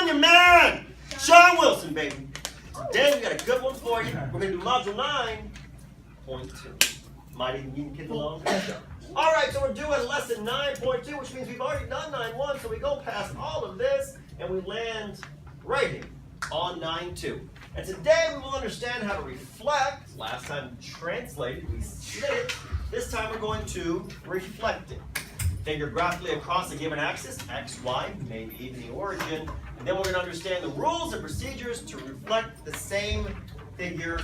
on, your man! Sean Wilson, baby. Today we got a good one for you. We're going to do Module 9.2. Might even need kids along. All right, so we're doing Lesson 9.2, which means we've already done 9.1, so we go past all of this, and we land right here on 9.2. And today we will understand how to reflect. Last time we translated, we slid it. This time we're going to reflect it. Figure graphically across a given axis, x, y, maybe even the origin. And then we're going to understand the rules and procedures to reflect the same figure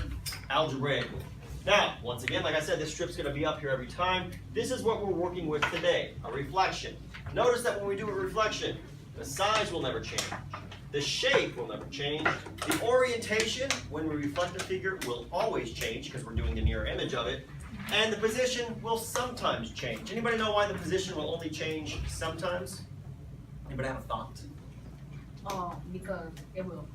algebraically. Now, once again, like I said, this strip's going to be up here every time. This is what we're working with today, a reflection. Notice that when we do a reflection, the size will never change. The shape will never change. The orientation, when we reflect a figure, will always change because we're doing the mirror image of it. And the position will sometimes change. Anybody know why the position will only change sometimes? Anybody have a thought? Because it will.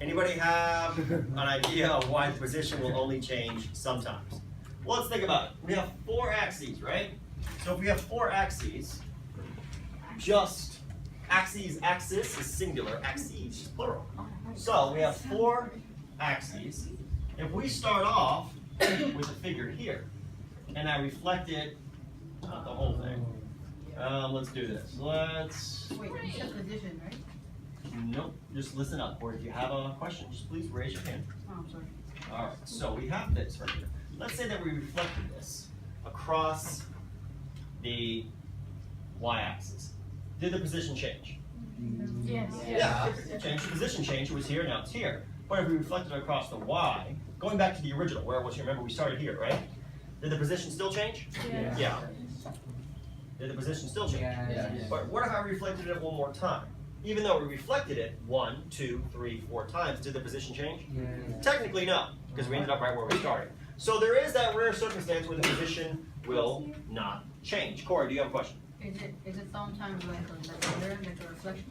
Anybody have an idea of why the position will only change sometimes? Well, let's think about it. We have 4 axes, right? So if we have 4 axes, just axes, axis is singular, axes is plural. So we have 4 axes. If we start off with a figure here, and I reflect it, not the whole thing. Let's do this. Wait, it's a position, right? Nope, just listen up, or if you have a question, just please raise your hand. Oh, I'm sorry. All right, so we have this right here. Let's say that we reflected this across the y-axis. Did the position change? Yes. Yeah, it changed. The position changed. It was here, now it's here. But if we reflected it across the y, going back to the original, where it was here, remember we started here, right? Did the position still change? Yes. Yeah. Did the position still change? Yeah. But what if I reflected it one more time? Even though we reflected it 1, 2, 3, 4 times, did the position change? Yeah. Technically no, because we ended up right where we started. So there is that rare circumstance where the position will not change. Corey, do you have a question? Is it sometimes like a reflection?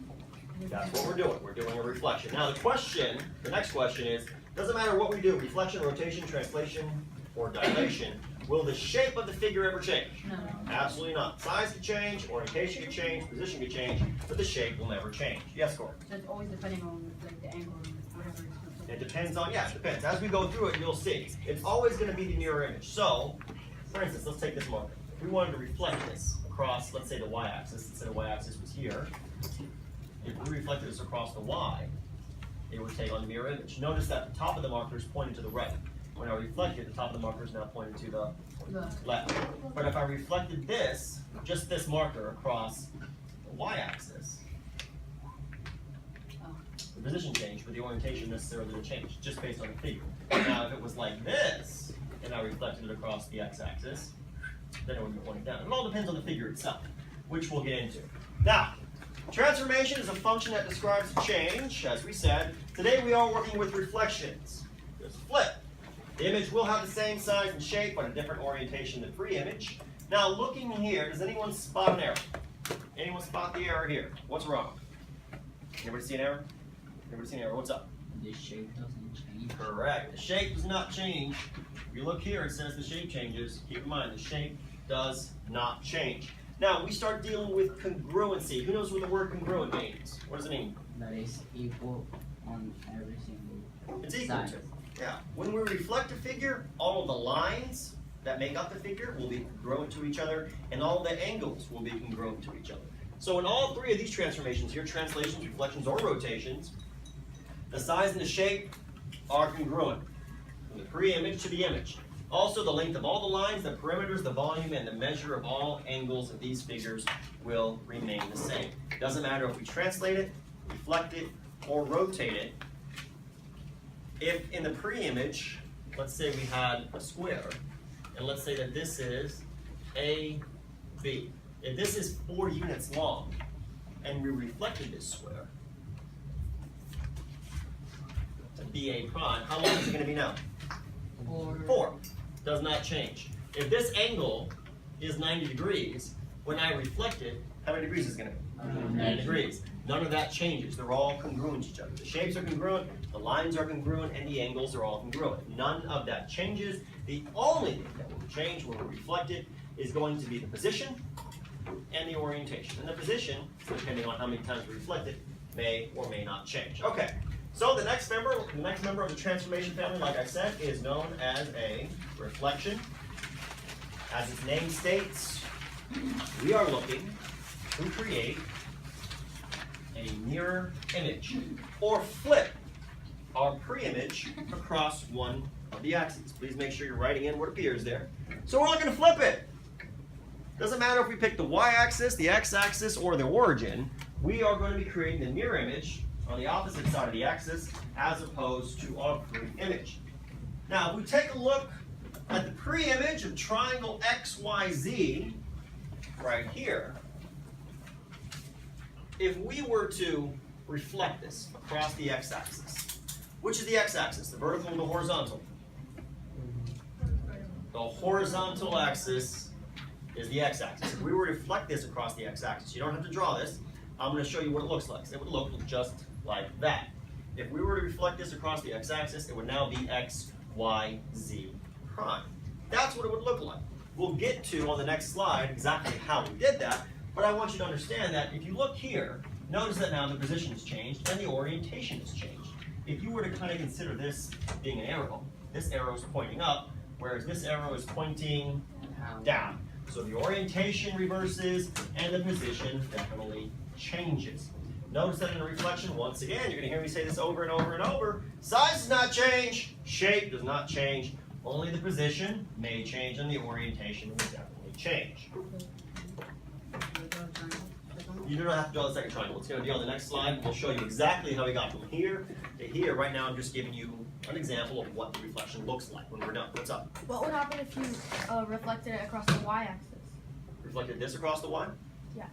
That's what we're doing. We're doing a reflection. Now the next question is, doesn't matter what we do, reflection, rotation, translation, or dilation, will the shape of the figure ever change? No. Absolutely not. Size could change, orientation could change, position could change, but the shape will never change. Yes, Corey? So it's always depending on like the angle and whatever it's It depends on, yeah, it depends. As we go through it, you'll see. It's always going to be the mirror image. So, for instance, let's take this marker. If we wanted to reflect this across, let's say the y-axis, let's say the y-axis was here. If we reflected this across the y, it would take on the mirror image. Notice that the top of the marker is pointing to the right. When I reflect it, the top of the marker is now pointing to the left. But if I reflected this, just this marker across the y-axis, the position changed, but the orientation necessarily didn't change, just based on the figure. Now, if it was like this, and I reflected it across the x-axis, then it would be pointing down. It all depends on the figure itself, which we'll get into. Now, transformation is a function that describes a change, as we said. Today we are working with reflections. There's a flip. The image will have the same size and shape, but a different orientation than pre-image. Now, looking here, does anyone spot an error? Anyone spot the error here? What's wrong? Anybody see an error? Anybody see an error? What's up? The shape doesn't change. Correct. The shape does not change. If you look here, it says the shape changes. Keep in mind, the shape does not change. Now, we start dealing with congruency. Who knows what the word congruent means? What does it mean? That is equal on every single It's equal side. to. Yeah. When we reflect a figure, all of the lines that make up the figure will be congruent to each other, and all the angles will be congruent to each other. So in all 3 of these transformations here, translations, reflections, or rotations, the size and the shape are congruent from the pre-image to the image. Also, the length of all the lines, the perimeters, the volume, and the measure of all angles of these figures will remain the same. Doesn't matter if we translate it, reflect it, or rotate it. If in the pre-image, let's say we had a square, and let's say that this is AB. If this is 4 units long, and we reflected this square to BA prime, how long is it going to be now? 4. Does not change. If this angle is 90 degrees, when I reflect it, how many degrees is it going to be? 90 degrees. None of that changes. They're all congruent to each other. The shapes are congruent, the lines are congruent, and the angles are all congruent. None of that changes. The only thing that will change when we reflect it is going to be the position and the orientation. And the position, depending on how many times we reflect it, may or may not change. Okay, so the next member of the transformation family, like I said, is known as a reflection. As its name states, we are looking to create a mirror image, or flip our pre-image across one of the axes. Please make sure you're writing in what appears there. So we're looking to flip it. Doesn't matter if we pick the y-axis, the x-axis, or the origin. We are going to be creating the mirror image on the opposite side of the axis as opposed to our pre-image. Now, if we take a look at the pre-image of triangle XYZ right here, if we were to reflect this across the x-axis, which is the x-axis, the vertical or the horizontal? The horizontal axis is the x-axis. If we were to reflect this across the x-axis, you don't have to draw this. I'm going to show you what it looks like. It would look just like that. If we were to reflect this across the x-axis, it would now be x, y, z prime. That's what it would look like. We'll get to, on the next slide, exactly how we did that, but I want you to understand that if you look here, notice that now the position has changed and the orientation has changed. If you were to kind of consider this being an arrow, this arrow is pointing up, whereas this arrow is pointing down. So the orientation reverses and the position definitely changes. Notice that in the reflection, once again, you're going to hear me say this over and over and over. Size does not change, shape does not change, only the position may change and the orientation will definitely change. You do not have to draw the second triangle. It's going to be on the next slide. We'll show you exactly how we got from here to here. Right now, I'm just giving you an example of what the reflection looks like when we're done. What's up? What would happen if you reflected it across the y-axis? Reflected this across the y? Yeah.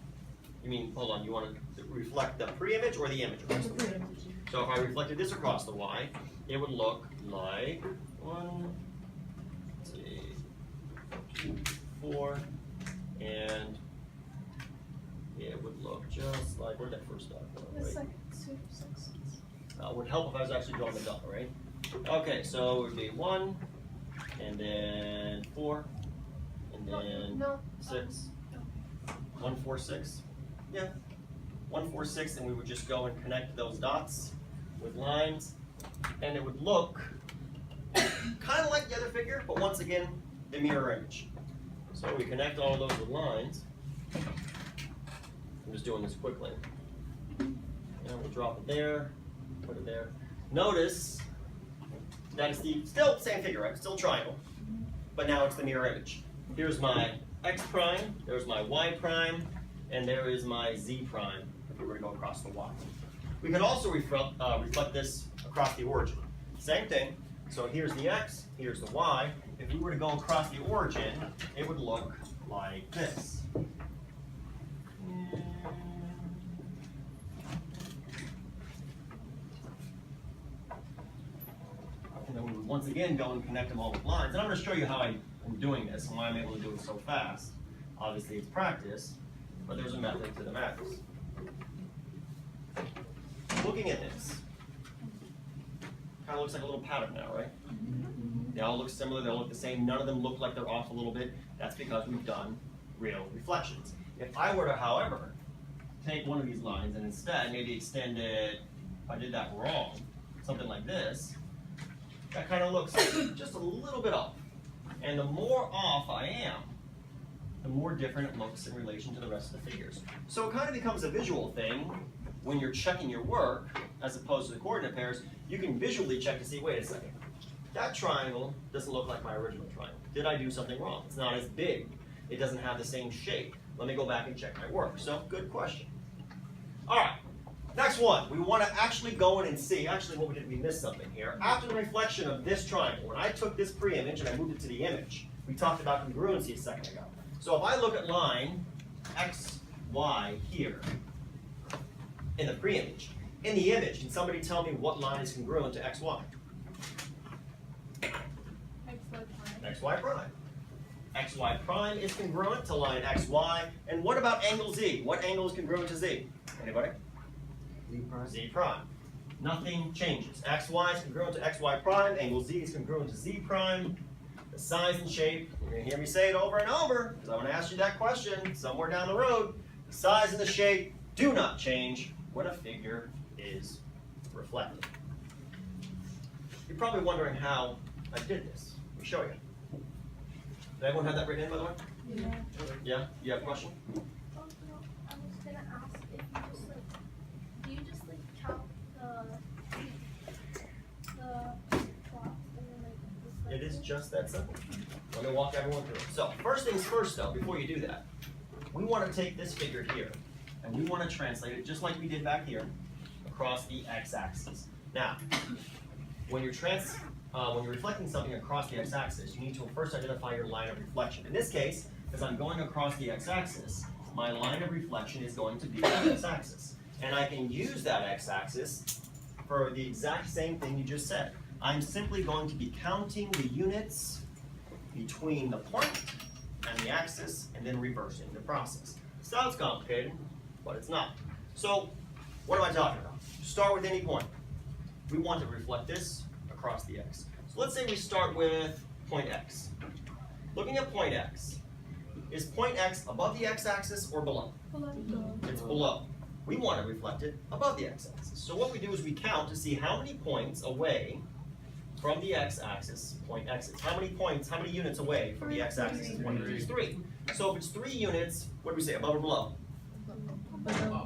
You mean, hold on, you want to reflect the pre-image or the image across the y? So if I reflected this across the y, it would look like 1, 2, 4, and it would look just like, where'd that first dot go? Right? Would help if I was actually drawing the dot, right? Okay, so it would be 1, and then 4, and then 6, 1, 4, 6. Yeah, 1, 4, 6, and we would just go and connect those dots with lines, and it would look kind of like the other figure, but once again, the mirror image. So we connect all of those with lines. I'm just doing this quickly. And we'll drop it there, put it there. Notice that it's the still same figure, right? Still triangle, but now it's the mirror image. Here's my x prime, there's my y prime, and there is my z prime if we were to go across the y. We can also reflect this across the origin. Same thing. So here's the x, here's the y. If we were to go across the origin, it would look like this. And then we would once again go and connect them all with lines. And I'm going to show you how I'm doing this and why I'm able to do it so fast. Obviously it's practice, but there's a method to the madness. Looking at this, kind of looks like a little pattern now, right? They all look similar, they all look the same. None of them look like they're off a little bit. That's because we've done real reflections. If I were to, however, take one of these lines and instead maybe extend it, if I did that wrong, something like this, that kind of looks just a little bit off. And the more off I am, the more different it looks in relation to the rest of the figures. So it kind of becomes a visual thing when you're checking your work, as opposed to the coordinate pairs. You can visually check to see, wait a second, that triangle doesn't look like my original triangle. Did I do something wrong? It's not as big. It doesn't have the same shape. Let me go back and check my work. So, good question. All right, next one. We want to actually go in and see, actually what we did, we missed something here. After the reflection of this triangle, when I took this pre-image and I moved it to the image, we talked about congruency a second ago. So if I look at line x, y here in the pre-image, in the image, can somebody tell me what line is congruent to x, y? xy prime. xy prime is congruent to line xy. And what about angle z? What angle is congruent to z? Anybody? Z prime. Z prime. Nothing changes. xy is congruent to xy prime. Angle z is congruent to z prime. the size and shape, you're going to hear me say it over and over, because I'm going to ask you that question somewhere down the road. The size and the shape do not change when a figure is reflected. You're probably wondering how I did this. Let me show you. Did everyone have that written in, by the way? Yeah. Yeah? You have a question? Oh, no, I was gonna ask if you just like, do you just like count the plots and then like reflect It is just that simple. Let me walk everyone through it. So, first things first though, before you do that, we want to take this figure here, and we want to translate it just like we did back here, across the x-axis. Now, when you're reflecting something across the x-axis, you need to first identify your line of reflection. In this case, as I'm going across the x-axis, my line of reflection is going to be the x-axis. And I can use that x-axis for the exact same thing you just said. I'm simply going to be counting the units between the point and the axis, and then reversing the process. Sounds complicated, but it's not. So, what am I talking about? Start with any point. We want to reflect this across the x. So let's say we start with point x. Looking at point x, is point x above the x-axis or below? It's below. We want to reflect it above the x-axis. So what we do is we count to see how many points away from the x-axis point x is. How many units away from the x-axis is point? It's 3. So if it's 3 units, what do we say, above or below?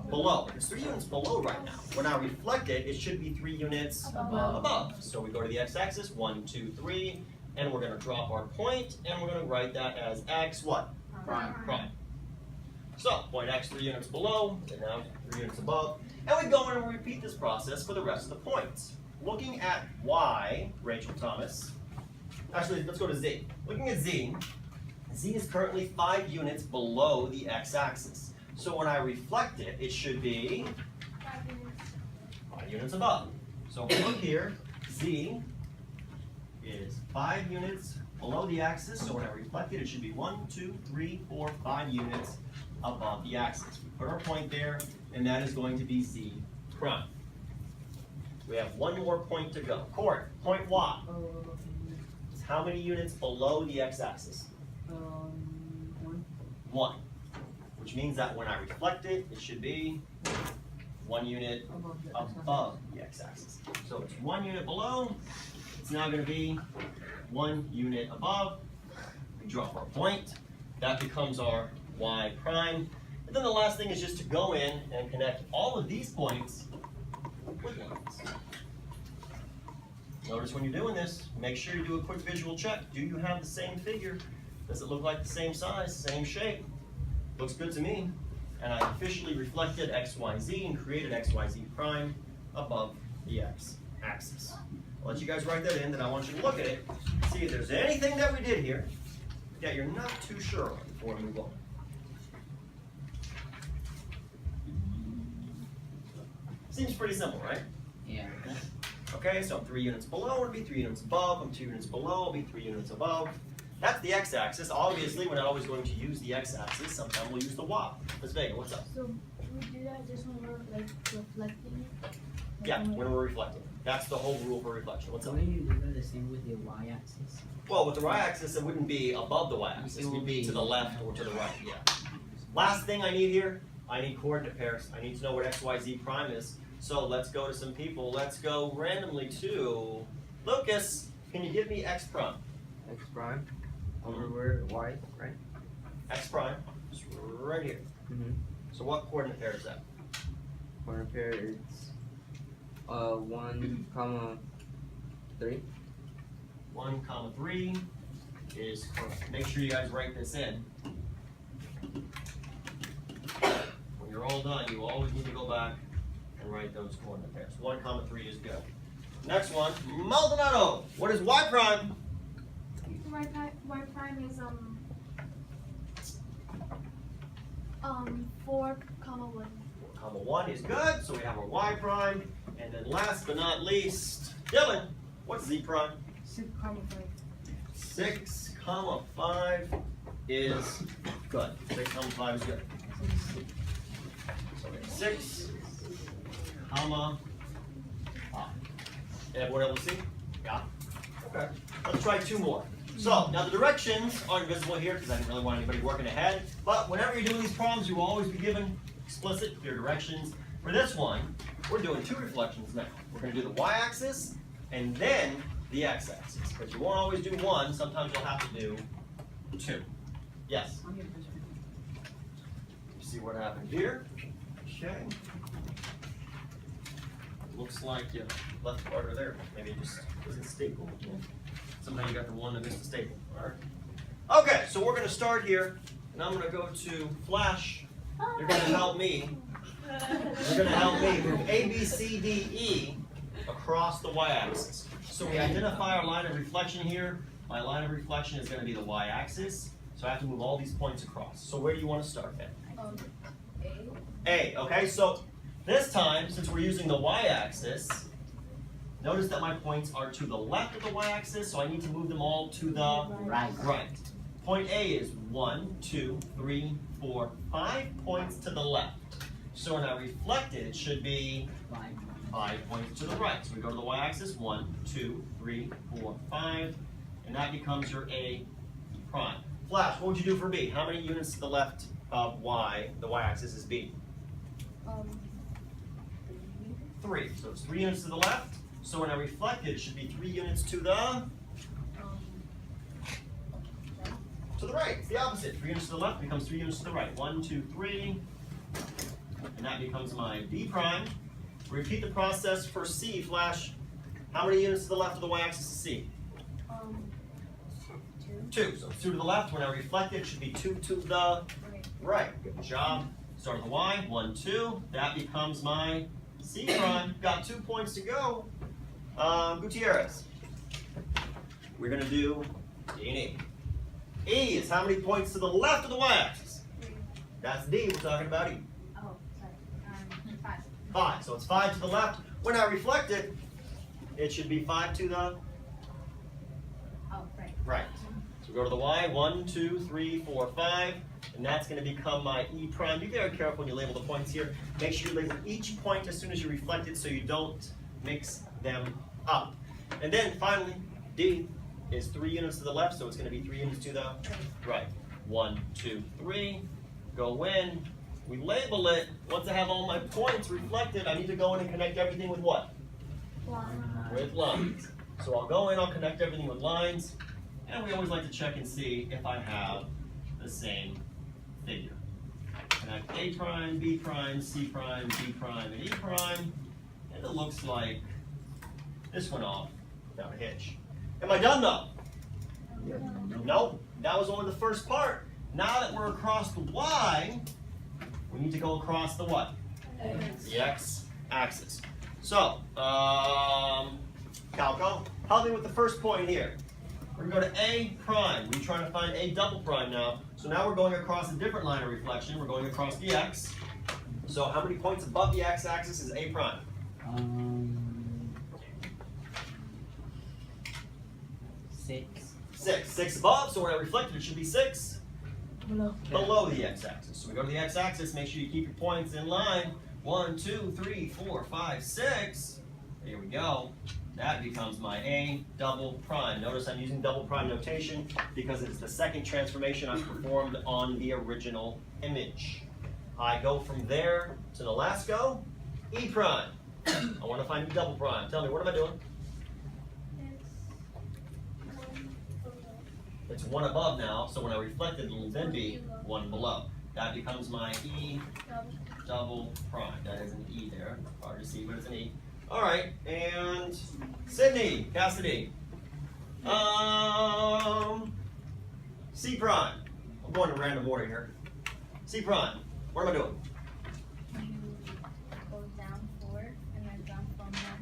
Below. It's 3 units below right now. When I reflect it, it should be 3 units above. So we go to the x-axis, 1, 2, 3, and we're going to drop our point, and we're going to write that as x what? Prime. So, point x 3 units below, and now 3 units above. And we go in and repeat this process for the rest of the points. Looking at y, Rachel Thomas, actually, let's go to z. Looking at z, z is currently 5 units below the x-axis. So when I reflect it, it should be 5 units above. So if we look here, z is 5 units below the axis. So when I reflect it, it should be 1, 2, 3, 4, 5 units above the axis. We put our point there, and that is going to be z prime. We have one more point to go. Court, point y is how many units below the x-axis? 1. Which means that when I reflect it, it should be 1 unit above the x-axis. So it's 1 unit below. It's now going to be 1 unit above. We drop our point. That becomes our y prime. And then the last thing is just to go in and connect all of these points with lines. Notice when you're doing this, make sure you do a quick visual check. Do you have the same figure? Does it look like the same size, same shape? Looks good to me. And I officially reflected x, y, z and created x, y, z prime above the x-axis. I'll let you guys write that in, then I want you to look at it, see if there's anything that we did here that you're not too sure on before we move on. Seems pretty simple, right? Yeah. Okay, so I'm 3 units below, it'll be 3 units above. I'm 2 units below, it'll be 3 units above. That's the x-axis. Obviously, we're not always going to use the x-axis. Sometimes we'll use the y. Miss Vega, what's up? So we do that just when we're like reflecting it? Yeah, when we're reflecting. That's the whole rule for reflection. What's up? Wouldn't you do the same with the y-axis? Well, with the y-axis, it wouldn't be above the y-axis. It would be to the left or to the right, yeah. Last thing I need here, I need coordinate pairs. I need to know what x, y, z prime is. So let's go to some people. Let's go randomly to Lucas. Can you give me x prime? X prime over where y, right? X prime is right here. Mm-hmm. So what coordinate pair is that? Corner pair is 1, 3. 1, 3 is correct. Make sure you guys write this in. When you're all done, you always need to go back and write those coordinate pairs. 1, 3 is good. Next one, Maldonado. What is y prime? Y prime is 4, 1. 1 is good, so we have our y prime. And then last but not least, Dylan, what's z prime? 6, 5. 6, 5 is good. 6, 5 is good. So we have 6, 5. Everyone able to see? Yeah? Okay. Let's try 2 more. So, now the directions aren't visible here because I didn't really want anybody working ahead, but whenever you're doing these problems, you will always be given explicit, clear directions. For this one, we're doing two reflections now. We're going to do the y-axis and then the x-axis, because you won't always do one, sometimes you'll have to do two. Yes? I'll give this You see what happened here? Okay. Looks like you left part of there. Maybe it just isn't stapled. Somehow you got the one that missed the staple. All right. Okay, so we're going to start here, and I'm going to go to Flash. You're going to help me. You're going to help me move A, B, C, D, E across the y-axis. So we identify our line of reflection here. My line of reflection is going to be the y-axis. So I have to move all these points across. So where do you want to start at? A, okay, so this time, since we're using the y-axis, notice that my points are to the left of the y-axis, so I need to move them all to the right. Point A is 1, 2, 3, 4, 5 points to the left. So when I reflect it, it should be 5 points to the right. So we go to the y-axis, 1, 2, 3, 4, 5, and that becomes your A prime. Flash, what would you do for B? How many units to the left of Y, the y-axis is B? 3. So it's 3 units to the left. So when I reflect it, it should be 3 units to the right. It's the opposite. 3 units to the left becomes 3 units to the right. 1, 2, 3. And that becomes my B prime. Repeat the process for C, Flash. How many units to the left of the y-axis is C? 2. So 2 to the left. When I reflect it, it should be 2 to the right. Good job. Start with the Y. 1, 2. That becomes my C prime. Got 2 points to go. Gutierrez. We're going to do D and E. E is how many points to the left of the y-axis? That's D. We're talking about E. Oh, sorry. 5. 5. So it's 5 to the left. When I reflect it, it should be 5 to the Oh, right. right. So we go to the Y. 1, 2, 3, 4, 5. And that's going to become my E prime. Be very careful when you label the points here. Make sure you label each point as soon as you reflect it so you don't mix them up. And then finally, D is 3 units to the left, so it's going to be 3 units to the right. 1, 2, 3. Go in. We label it. Once I have all my points reflected, I need to go in and connect everything with what? With lines. So I'll go in, I'll connect everything with lines. And we always like to check and see if I have the same figure. Connect A prime, B prime, C prime, D prime, and E prime. And it looks like this went off without a hitch. Am I done though? Nope. That was only the first part. Now that we're across the Y, we need to go across the what? The X axis. So, Calco, help me with the first point here. We're going to go to A prime. We're trying to find A double prime now. So now we're going across a different line of reflection. We're going across the X. So how many points above the X axis is A prime? 6. 6. 6 above, so when I reflect it, it should be 6 below the x-axis. So we go to the x-axis, make sure you keep your points in line. 1, 2, 3, 4, 5, 6. There we go. That becomes my A double prime. Notice I'm using double prime notation because it's the second transformation I've performed on the original image. I go from there to the last go, E prime. I want to find E double prime. Tell me, what am I doing? It's 1 above now, so when I reflect it, it'll then be 1 below. That becomes my E double prime. That is an E there. Hard to see, but it's an E. All right, and Sydney, Cassidy. C prime. I'm going in random order here. C prime. What am I doing? Go down 4 and then down from there.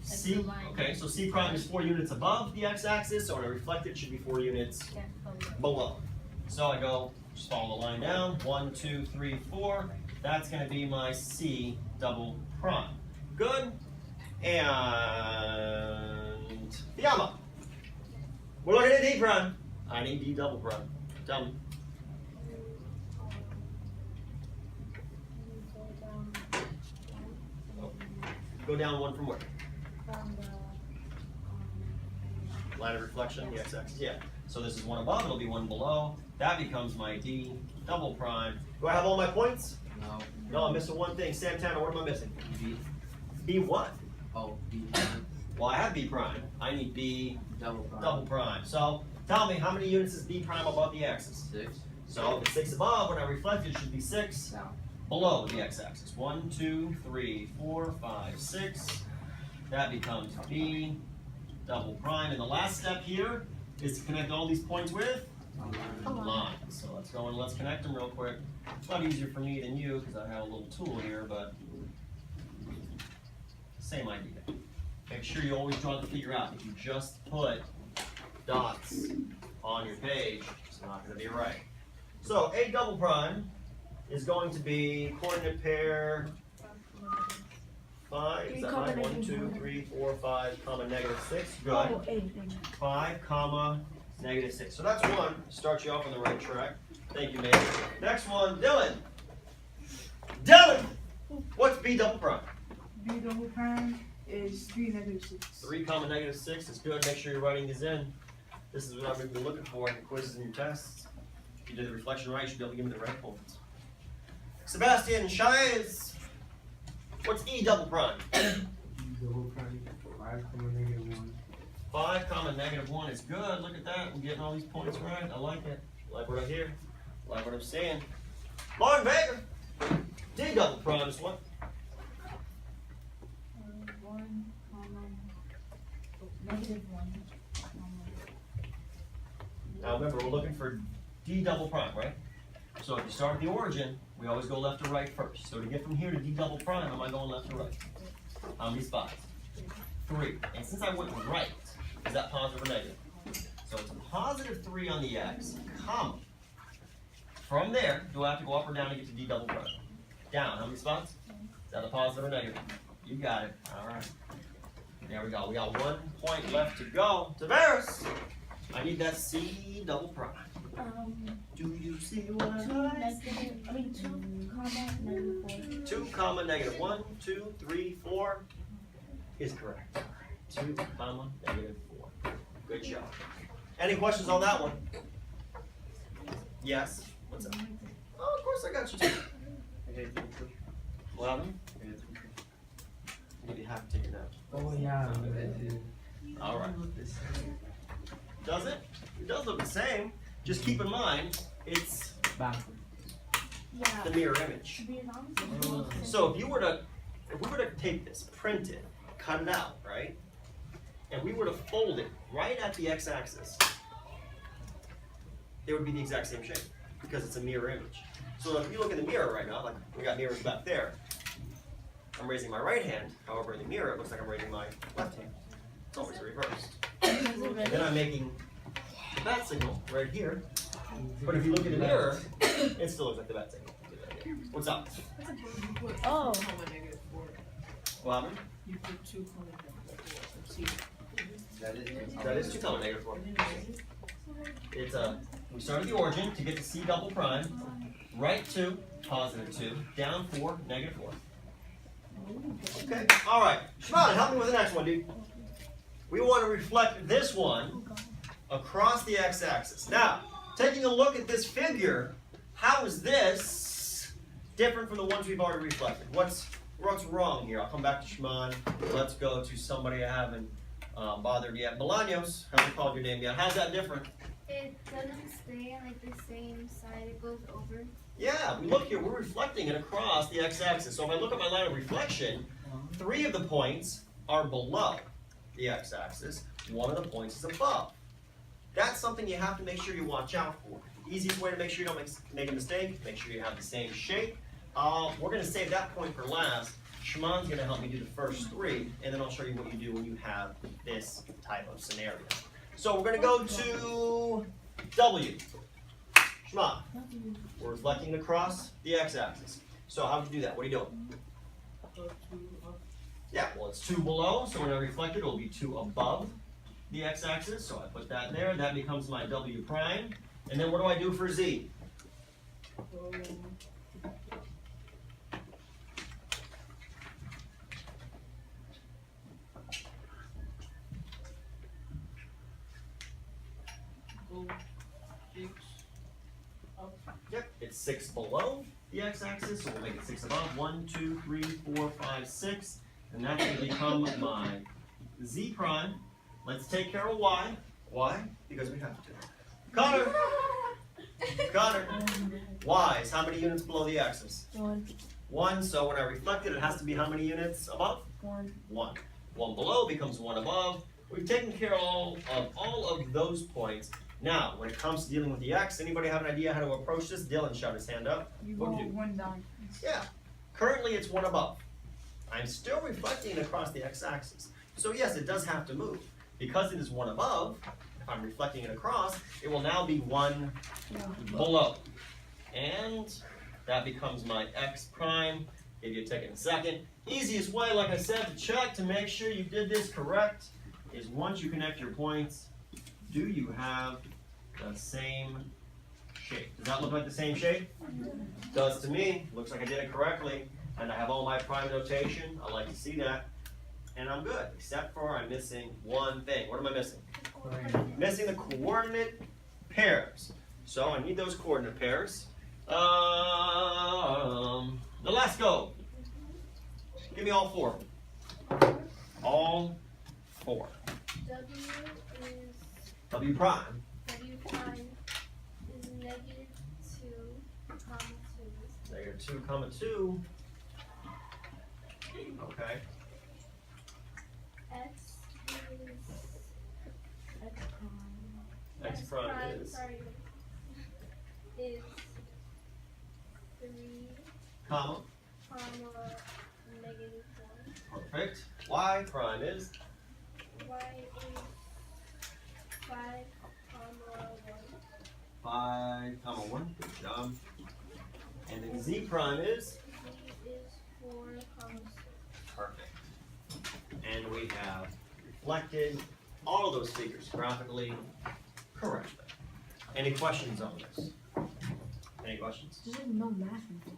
C. Okay, so C prime is 4 units above the x-axis, so when I reflect it, it should be 4 units below. So I go, just follow the line down. 1, 2, 3, 4. That's going to be my C double prime. Good. And Fiamma. We're looking at D prime. I need D double prime. Tell me. Go down 1 from where? line of reflection, the x-axis, yeah. So this is one above, it'll be one below. That becomes my D double prime. Do I have all my points? No. No, I'm missing one thing. Santana, what am I missing? B. B what? Oh, B prime. Well, I have B prime. I need B Double prime. double prime. So tell me, how many units is B prime above the axis? 6. So if it's 6 above, when I reflect it, it should be 6 Down. below the x-axis. 1, 2, 3, 4, 5, 6. That becomes B double prime. And the last step here is to connect all these points with lines. So let's go and let's connect them real quick. It's a lot easier for me than you because I have a little tool here, but same idea. Make sure you always draw the figure out. If you just put dots on your page, it's not going to be right. So A double prime is going to be coordinate pair 5. Is that right? 1, 2, 3, 4, 5, comma, -6. Good. 5, comma, -6. So that's one. Start you off on the right track. Thank you, man. Next one, Dylan. Dylan! What's B double prime? B double prime is 3 -6. 3, comma, -6 is good. Make sure you're writing these in. This is what I've been looking for in your quizzes and your tests. If you did the reflection right, you should be able to give me the right points. Sebastian Shies. What's E double prime? Double prime, 5, -1. 5, comma, -1 is good. Look at that. We're getting all these points right. I like it. Like what I hear. Like what I'm saying. Lauren Baker. D double prime is what? 1, -1, Now remember, we're looking for D double prime, right? So if you start at the origin, we always go left to right first. So to get from here to D double prime, am I going left to right? How many spots? 3. And since I went right, is that positive or negative? So it's a +3 on the x, comma. From there, do I have to go up or down to get to D double prime? Down. How many spots? Is that a positive or negative? You got it. All right. There we go. We got 1 point left to go. Tavares, I need that C double prime. Do you see what I see? 2, comma, -4. 2, comma, -1, 2, 3, 4 is correct. 2, comma, -4. Good job. Any questions on that one? Yes. What's up? Oh, of course I got you too. What happened? Maybe you have to take it out. Oh yeah. All right. Does it? It does look the same. Just keep in mind, it's Backward. Yeah. the mirror image. To be honest, So if we were to take this, print it, cut it out, right? And we were to fold it right at the x-axis, it would be the exact same shape because it's a mirror image. So if you look in the mirror right now, like we got mirrors back there, I'm raising my right hand. However, in the mirror, it looks like I'm raising my left hand. It's always reversed. And then I'm making the bat signal right here. But if you look in the mirror, it still looks like the bat signal. What's up? Oh. What happened? You put 2, -4. That is 2, comma, -4. It's we start at the origin to get to C double prime, right 2, +2, down 4, -4. Okay, all right. Shimon, help me with the next one, dude. We want to reflect this one across the x-axis. Now, taking a look at this figure, how is this different from the ones we've already reflected? What's wrong here? I'll come back to Shimon. Let's go to somebody I haven't bothered yet. Bolaños, haven't called your name yet. How's that different? It doesn't stay on like the same side, it goes over. Yeah, we look here, we're reflecting it across the x-axis. So if I look at my line of reflection, 3 of the points are below the x-axis, 1 of the points is above. That's something you have to make sure you watch out for. Easiest way to make sure you don't make a mistake, make sure you have the same shape. We're going to save that point for last. Shimon's going to help me do the first 3, and then I'll show you what you do when you have this type of scenario. So we're going to go to W. Shimon, we're reflecting across the x-axis. So how do you do that? What are you doing? Yeah, well it's 2 below, so when I reflect it, it'll be 2 above the x-axis. So I put that there, that becomes my W prime. And then what do I do for Z? It's 6 below the x-axis, so we'll make it 6 above. 1, 2, 3, 4, 5, 6. And that's going to become my z prime. Let's take care of y. Why? Because we have to. Connor! Connor! Y is how many units below the axis? 1. 1, so when I reflect it has to be how many units above? 1. 1. 1 below becomes 1 above. We've taken care of all of those points. Now, when it comes to dealing with the x, anybody have an idea how to approach this? Dylan shot his hand up. You What go do you do? 1 down. Yeah. Currently it's 1 above. I'm still reflecting across the x-axis. So yes, it does have to move. Because it is 1 above, if I'm reflecting it across, it will now be 1 below. And that becomes my x prime. Give you a tick in a second. Easiest way, like I said, to check to make sure you did this correct is once you connect your points, do you have the same shape? Does that look like the same shape? Does to me. Looks like I did it correctly. And I have all my prime notation. I like to see that. And I'm good, except for I'm missing one thing. What am I missing? Missing the coordinate pairs. So I need those coordinate pairs. Now let's go. Give me all 4. All 4. W prime. W prime is negative 2, comma 2. Negative 2, comma 2. Okay. X X prime is sorry, is 3, comma. negative 1. Perfect. Y prime is Y is 5, 1. 5, comma 1. Good job. And then Z prime is Z is 4, 6. perfect. And we have reflected all of those figures graphically correctly. Any questions on this? Any questions? There's no math in it.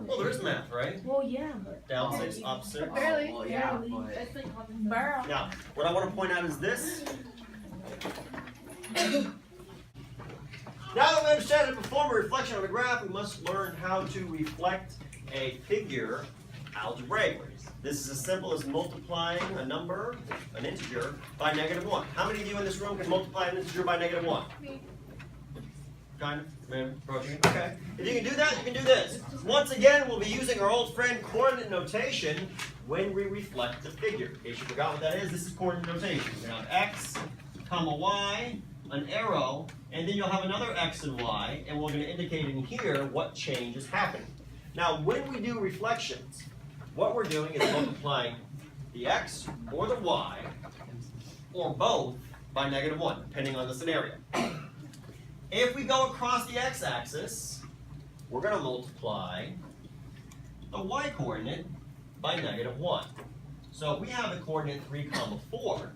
Well, there is math, right? Well, yeah, but. Down 6, up 6. Barely. Well, yeah, barely. but That's like barrel. Now, what I want to point out is this. Now that we understand how to perform a reflection on a graph, we must learn how to reflect a figure algebraically. This is as simple as multiplying a number, an integer, by -1. How many of you in this room can multiply an integer by -1? Kind of? Maybe approaching it? Okay. If you can do that, you can do this. Once again, we'll be using our old friend coordinate notation when we reflect the figure. In case you forgot what that is, this is coordinate notation. We have x, comma y, an arrow, and then you'll have another x and y, and we're going to indicate in here what change is happening. Now, when we do reflections, what we're doing is multiplying the x or the y, or both, by -1, depending on the scenario. If we go across the x-axis, we're going to multiply the y-coordinate by -1. So if we have the coordinate 3, 4,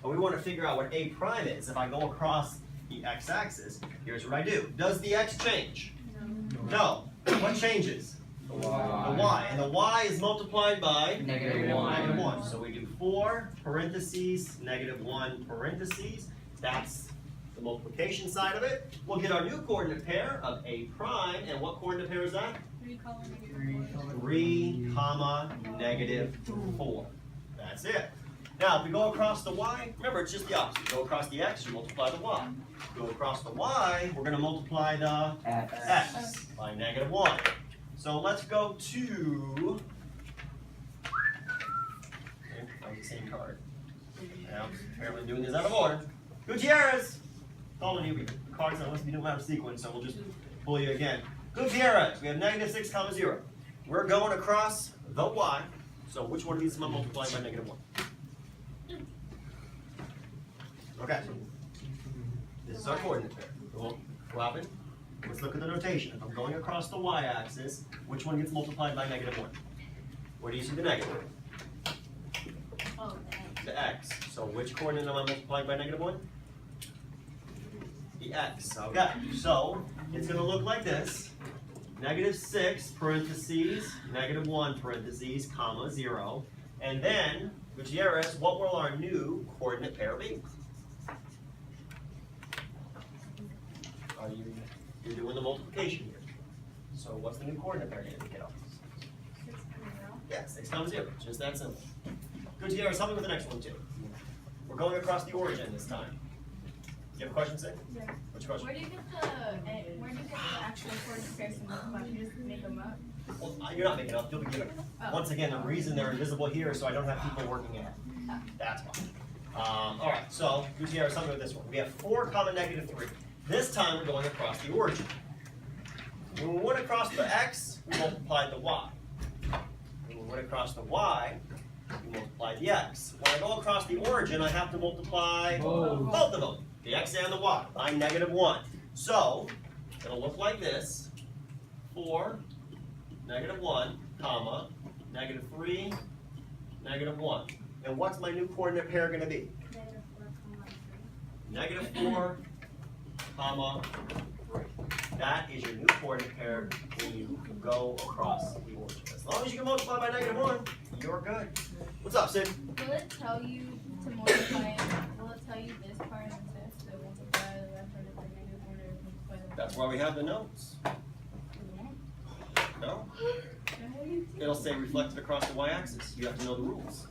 and we want to figure out what a prime is, if I go across the x-axis, here's what I do. Does the x change? No. What changes? The y. And the y is multiplied by -1. So we do 4 parentheses, -1 parentheses. That's the multiplication side of it. We'll get our new coordinate pair of a prime. And what coordinate pair is that? 3, comma, -4. That's it. Now, if we go across the y, remember, it's just the opposite. You go across the x, you multiply the y. Go across the y, we're going to multiply the x by -1. So let's go to, on the same card. Now, apparently doing this out of order. Gutierrez! Calling you, the card's not supposed to be doing out of sequence, so we'll just pull you again. Gutierrez, we have -6, 0. We're going across the y. So which one of these am I multiplying by -1? Okay. This is our coordinate pair. Well, Robin, let's look at the notation. If I'm going across the y-axis, which one gets multiplied by -1? Where do you see the negative? Oh, The x. So which coordinate am I multiplying by -1? The x. Okay. So it's going to look like this. -6 parentheses, -1 parentheses, comma, 0. And then, Gutierrez, what will our new coordinate pair be? You're doing the multiplication here. So what's the new coordinate pair going to be, kiddo? 6 coming out. Yeah, 6 times 0, just that simple. Good, Tiara, help me with the next one too. We're going across the origin this time. You have a question, Sig? Yeah. What's your question? Where do you get the actual coordinate pairs to multiply? You just make them up? Well, you're not making it up, you'll be given. Once again, the reason they're invisible here is so I don't have people working it. That's why. Alright, so Gutierrez, something with this one. We have 4 comma negative 3. This time we're going across the origin. When we went across the x, we multiplied the y. When we went across the y, we multiplied the x. When I go across the origin, I have to multiply both of them, the x and the y, by -1. So, it'll look like this. 4, -1, comma, -3, -1. And what's my new coordinate pair going to be? -4, comma, 3. That is your new coordinate pair when you go across the origin. As long as you can multiply by -1, you're good. What's up, Sid? Will it tell you to multiply it? Will it tell you this part and this to multiply the left part of the negative one or multiply the That's why we have the notes. No? It'll say reflected across the y-axis. You have to know the rules.